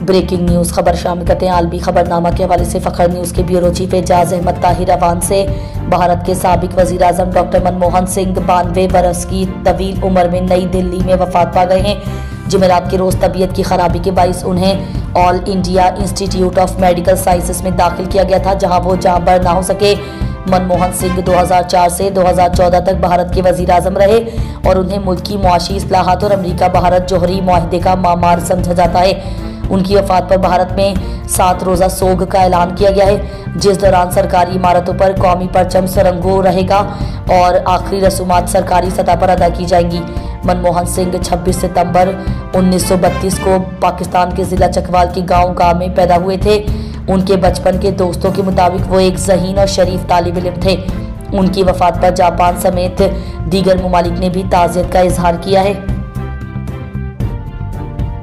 Breaking news खबर शामिल करते हैं आलमी खबरनामा के हवाले से। फखर न्यूज के ब्यूरो चीफ एजाज अहमद ताहिर अवान से भारत के साबिक वजीर आजम डॉक्टर मनमोहन सिंह 92 बरस की तवील उम्र में नई दिल्ली में वफात पा गए हैं। जुमेरात के रोज तबीयत की खराबी के बाइस उन्हें all India institute of medical sciences में दाखिल किया गया था, जहां वो जाँ बर ना हो सके। मनमोहन सिंह 2004 से 2014 तक भारत के वजीर आजम रहे और उन्हें मुल्की मुआशी इस्लाहात और अमरीका भारत जोहरी मुआहदे का मामार समझा जाता है। उनकी वफात पर भारत में 7 रोज़ा सोग का ऐलान किया गया है, जिस दौरान सरकारी इमारतों पर कौमी परचम सरंगो रहेगा और आखिरी रसूमात सरकारी सतह पर अदा की जाएंगी। मनमोहन सिंह 26 सितंबर 1932 को पाकिस्तान के ज़िला चकवाल के गांव गांव में पैदा हुए थे। उनके बचपन के दोस्तों के मुताबिक वो एक ज़हीन और शरीफ तालिब इल्म थे। उनकी वफात पर जापान समेत दीगर ममालिक ने भी ताज़ियत का इजहार किया है।